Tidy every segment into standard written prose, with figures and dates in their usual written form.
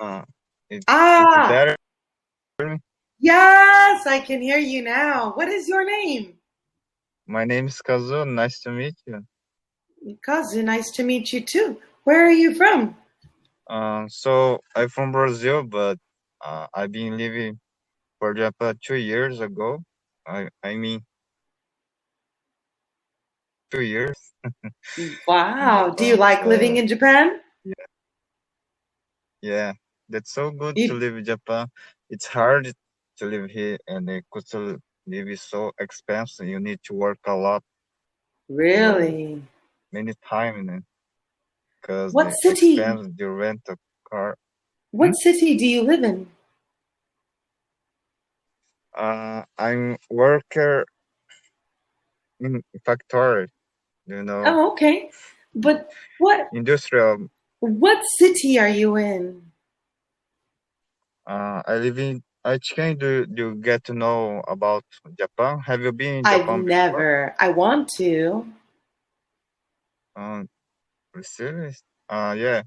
Uh, it's Ah, better. yes, I can hear you now. What is your name? My name is Kazu. Nice to meet you. Kazu, nice to meet you too. Where are you from? So I'm from Brazil, but I've been living for Japan 2 years ago. I mean 2 years in Wow. Do you Japan. like living in Japan? Yeah, yeah, that's so good to You live in Japan. It's hard to live here, and the cost of live is so expensive. You need to work a lot, really? many times, because What the city? expense to rent a car. What Hmm? city do you live in? I'm worker in factory, you know, Oh, okay. But industrial. what city are you in? I live in Aichi. Do you get to know about Japan? Have you been in I've Japan before? never. I want to. Um, Really? Yeah.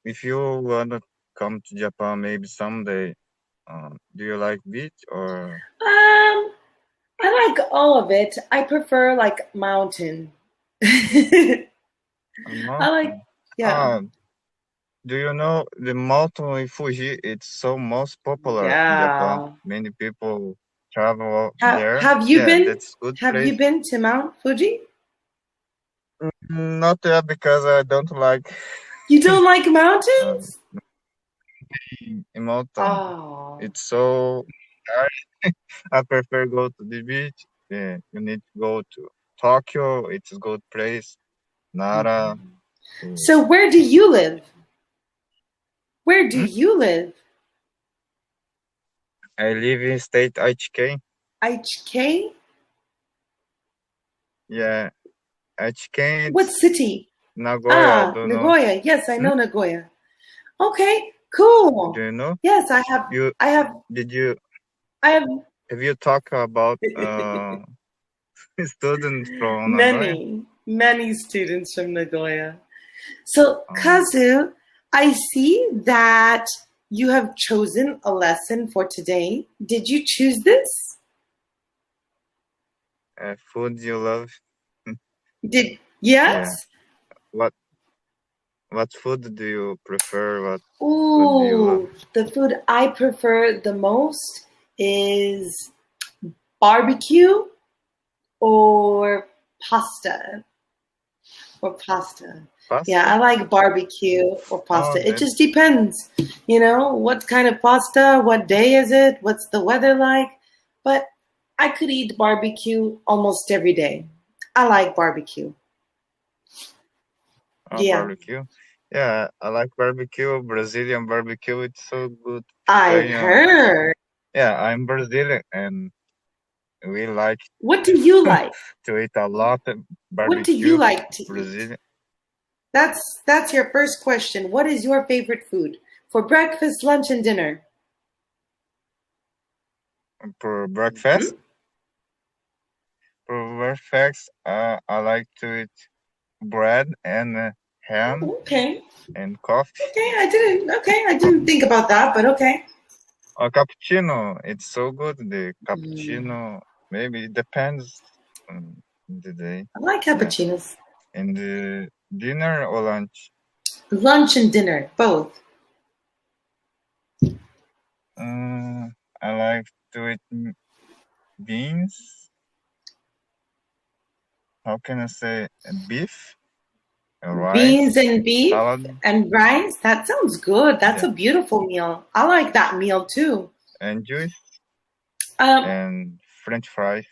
If you wanna come to Japan, maybe someday. Do you like beach or I like all of it. I prefer like mountain. I a like, mountain? yeah, Ah, do you know the mountain in Fuji? It's so most popular in Japan. yeah. Many people travel Have there. have you Yeah, been? that's good Have you place. been to Mount Fuji? Not yet because I don't like You don't like uh, mountains? mountain. Oh. It's so hard. I prefer go to the beach. Yeah, you need to go to Tokyo. It's a good place. Nara. to- So where do you live? Where do Hmm? you live? I live in state Aichi. IHK? Yeah, Aichi. What It's city? Nagoya. I Ah, don't know. Nagoya. Yes, I Hmm? know Nagoya. Okay, Do cool. you know? Yes, You I have, did you I have have you talked about students from Nagoya? many students from Nagoya. So, Um, Kazu, I see that you have chosen a lesson for today. Did you choose this? Food you love? Yes? Yeah. What what food do you prefer? What food do you love? Ooh, the food I prefer the most is barbecue or pasta pasta. Yeah, Pasta? I like barbecue or Oh, pasta. It that just depends, what kind of pasta, what day is it, what's the weather like. But I could eat barbecue almost every day. I like barbecue. Yeah, barbecue. Yeah, I like barbecue. Brazilian barbecue. It's so good. I've Picanha. heard. Yeah, I'm Brazilian and we like What do you like? to eat a lot of What do you barbecue. like to eat? Brazilian That's your first question. What is your favorite food for breakfast, lunch, and dinner? for Mhm. breakfast. For breakfast, I like to eat bread and ham Oh, okay. and coffee. Okay, I didn't think about that, but okay. Cappuccino, it's so good. The Mm, cappuccino, maybe it depends on the day. I like Yeah. cappuccinos. And the dinner or lunch? Lunch and dinner, both. Uh, I like to eat beans. How can I say beef, Beans rice, and beef salad, and rice. That sounds good. That's yeah, a beautiful meal. I like that meal too. and juice Um, and French fries.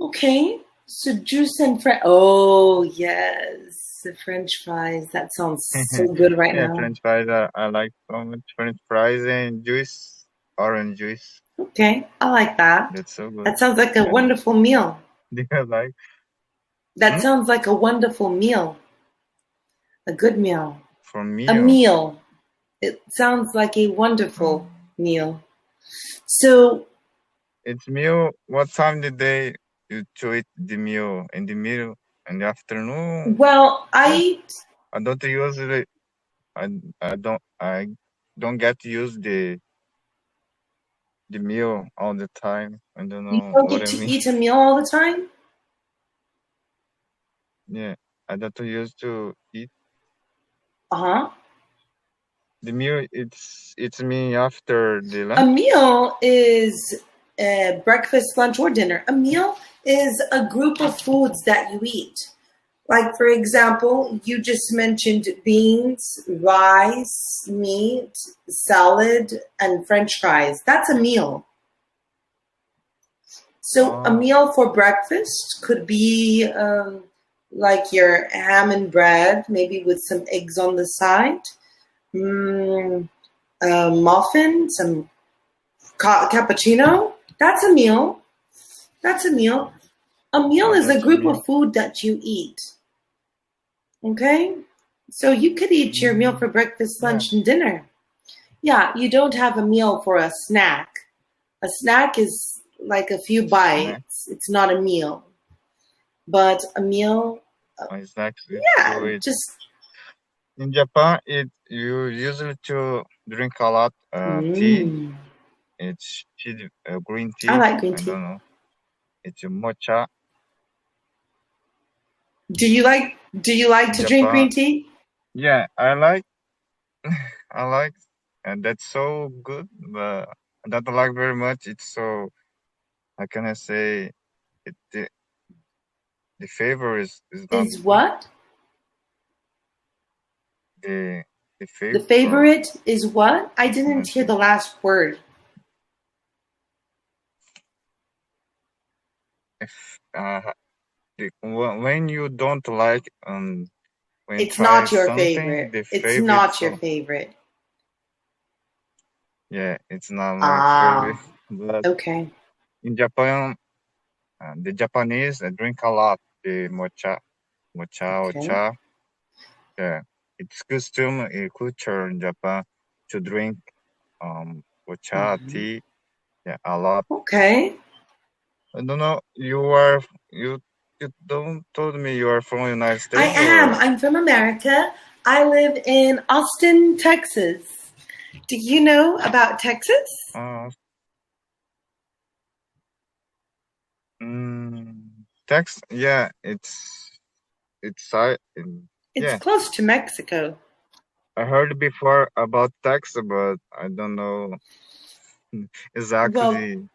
okay. So juice and French. Oh, yes. The French fries. That sounds so good right Yeah, now. French fries. I like so much French fries and juice, orange juice. Okay. I like that. That's so good. That sounds like a And wonderful meal. do you like? That Hmm? sounds like a wonderful meal. A good meal. For A meal. meal. It sounds like a wonderful Um, meal. So, it's meal. What time the day you to eat the meal? In the middle, in the afternoon. well, Yeah, I I don't usually. I don't. I don't get to use the meal all the time. I don't You know don't what get I to mean. eat a meal all the time? Yeah, I don't use to eat Uh-huh. the meal. It's me after the A lunch. meal is breakfast, lunch, or dinner. A meal is a group of foods that you eat. Like, for example, you just mentioned beans, rice, meat, salad, and french fries. That's a meal. So, a Oh, meal for breakfast could be like your ham and bread, maybe with some eggs on the side, mm, a muffin, some cappuccino. That's a meal. That's a meal. A meal is a that's a group meal. of food that you eat. Okay? So you could eat your meal Mm, for breakfast, yeah, lunch, and dinner. Yeah, you don't have a meal for a snack. A snack is like a few snack. bites, it's not a meal. But a meal, My snacks is yeah, to eat. just. In Japan, it you usually to drink a lot tea. Mm, It's tea, green I tea. like green I tea. don't know. It's a matcha Do you like in to drink Japan. green tea? Yeah, I like. I like, and that's so good. But I don't like very much. It's so. How can I say? It the flavor is not Is good. what? The the The flavor. favorite is what? I How can I didn't hear say? the last word. If when you don't like when It's try not your something, favorite. the It's favorite not your so favorite. yeah, it's not my favorite. Ah, But okay. in Japan, the Japanese drink a lot the Okay. ocha. Yeah, it's custom culture in Japan to drink ocha Mhm. tea. Yeah, a lot. Okay. I don't know. You don't told me you are from United I States am. or I'm from America. I live in Austin, Texas. Do you know about Texas? uh mm, Tex. Yeah, it's It's yeah. close to Mexico. I heard before about Texas, but I don't know Well, exactly the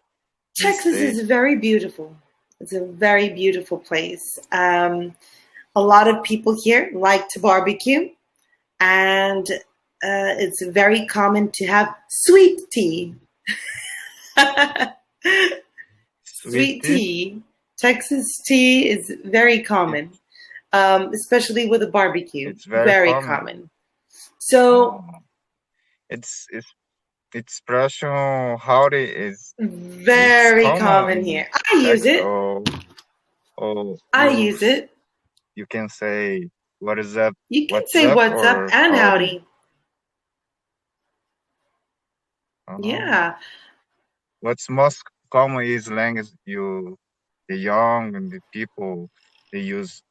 Texas state. is very beautiful. It's a very beautiful place. A lot of people here like to barbecue, and it's very common to have sweet tea. Sweet Sweet tea. tea. Texas tea is very It common, especially with a barbecue. it's very Very common. common. So, Uh, it's expression howdy is it's very common common in here. I use text it. or I use it. you can say what is up, You can what's say up what's up or and howdy. howdy. Uh, Yeah. what's most common is language you the young and the people they use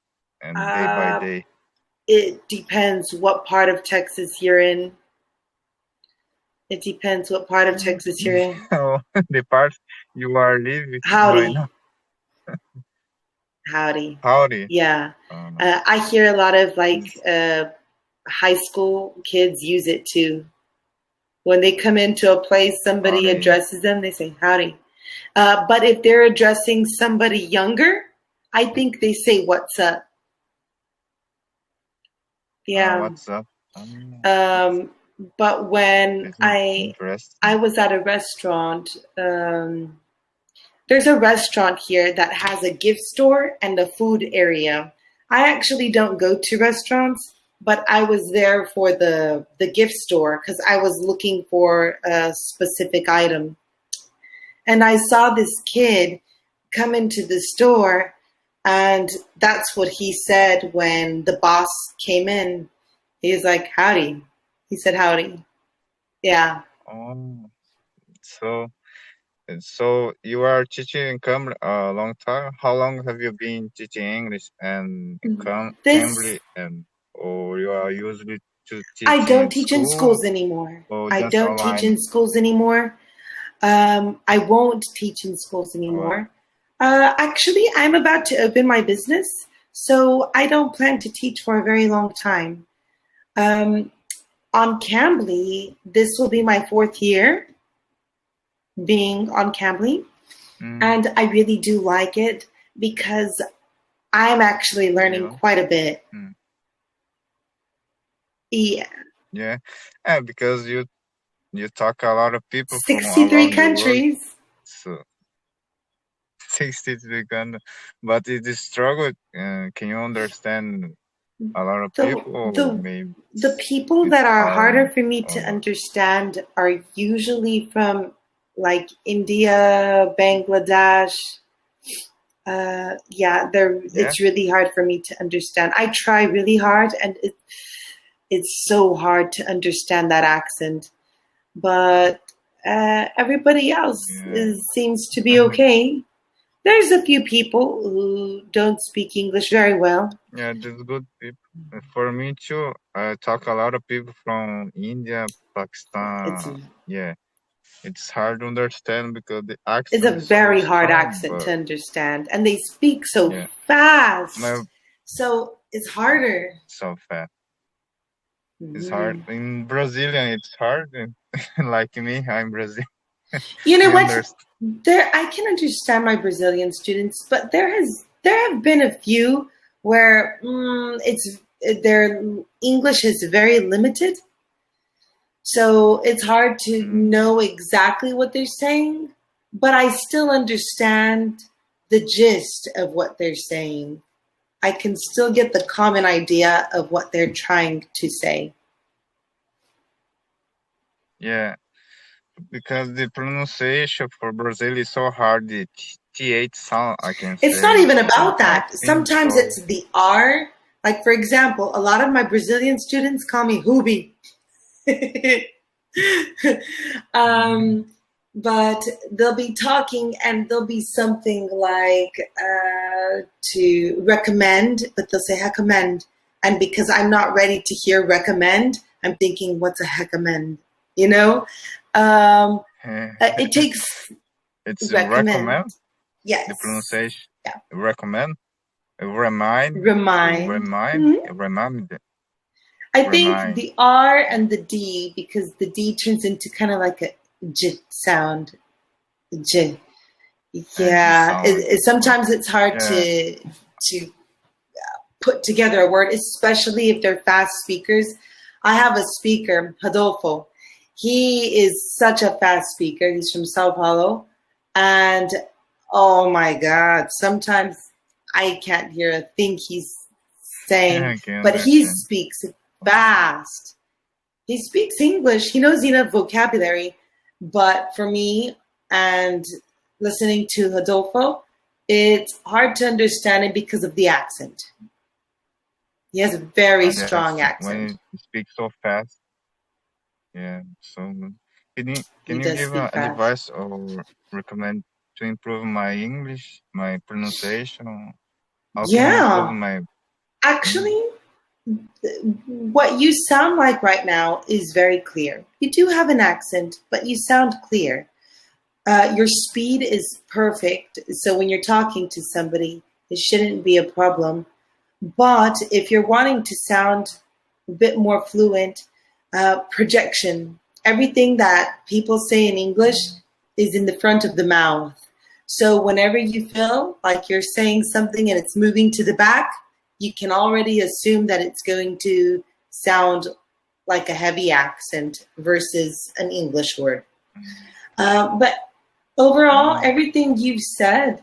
and day by Uh, day. it depends what part of Texas you're in. It depends what part of Texas you're in. The part you are living right Howdy. now. Howdy. Howdy. Yeah. No. I hear a lot of like Is high school kids use it too. When they come into a place, somebody howdy. addresses them, they say howdy. But if they're addressing somebody younger, I think they say what's up. Yeah. What's up? Um, it's Um, but when it's I interesting. was at a restaurant, there's a restaurant here that has a gift store and a food area. I actually don't go to restaurants, but I was there for the gift store because I was looking for a specific item. And I saw this kid come into the store, and that's what he said when the boss came in. He was like, "Howdy." He said, "Howdy." Yeah. Oh, so so you are teaching in Cambly a long time. How long have you been teaching English and in This Cambly and or you are usually? to I teach don't in teach in school schools anymore. or I just don't teach online? in schools anymore. I won't teach in schools Or anymore. Actually, I'm about to open my business, so I don't plan to teach for a very long time. Um, on Cambly, this will be my fourth year being on Cambly, mm, and I really do like it because I'm actually learning really? quite a bit. Mm, Yeah. yeah, because you talk a lot of people from 63 around the world, countries. so 63 countries. But it is struggle. Can you understand a lot of The people, or the maybe the people it's that are harder hard for me or to not? understand are usually from like India, Bangladesh. Yeah, Yeah, it's really hard for me to understand. I try really hard, and it's so hard to understand that accent. But everybody else yeah, seems to be okay. There's a few people who don't speak English very well. yeah. That's good people. For me too. I talk a lot of people from India, It's Pakistan. Yeah, it's hard to understand because the It's a accent is so very hard strong. accent to But understand, and they speak so yeah, my fast, so it's harder. so fast. It's hard Mhm. in Brazilian. It's hard. Like me, I'm Brazilian. You know You what? understand? There, I can understand my Brazilian students, but there have been a few where it's their English is very limited, so it's hard to Mm, know exactly what they're saying. But I still understand the gist of what they're saying. I can still get the common idea of what they're trying to say. yeah, because the pronunciation for Brazil is so hard. The th sound, I can It's not say, even and about I that. think Sometimes so. it's the R. Like, for example, a lot of my Brazilian students call me Hubi. Mm, um, but they'll be talking and there'll be something like to recommend, but they'll say recommend. And because I'm not ready to hear recommend, I'm thinking, what's a recommend? You know? Um, it takes it's recommend. recommend the Yes. pronunciation. Yeah. Recommend, remind, Remind. remind, Mhm. remind, I think remind. the R Yeah, and the D, because the D turns into kind of like a J sound. J. and the Yeah. sound. Sometimes it's hard Yeah, to put together a word, especially if they're fast speakers. I have a speaker, Rodolfo. He is such a fast speaker. He's from Sao Paulo. And oh my God, sometimes I can't hear a thing he's saying, I can but he understand. speaks fast. He speaks English. He knows enough vocabulary. But for me and listening to Rodolfo, it's hard to understand it because of the accent. He has a very strong Yes, accent. when you speak so fast. Yeah, so good. He Can you does give speak fast. advice or recommend to improve my English, my pronunciation? How can I improve Yeah. my English? Actually, what you sound like right now is very clear. You do have an accent, but you sound clear. Your speed is perfect. So when you're talking to somebody, it shouldn't be a problem. But if you're wanting to sound a bit more fluent, projection, everything that people say in English is in the front of the mouth. So whenever you feel like you're saying something and it's moving to the back, you can already assume that it's going to sound like a heavy accent versus an English word. Mm, But overall, mm, everything you've said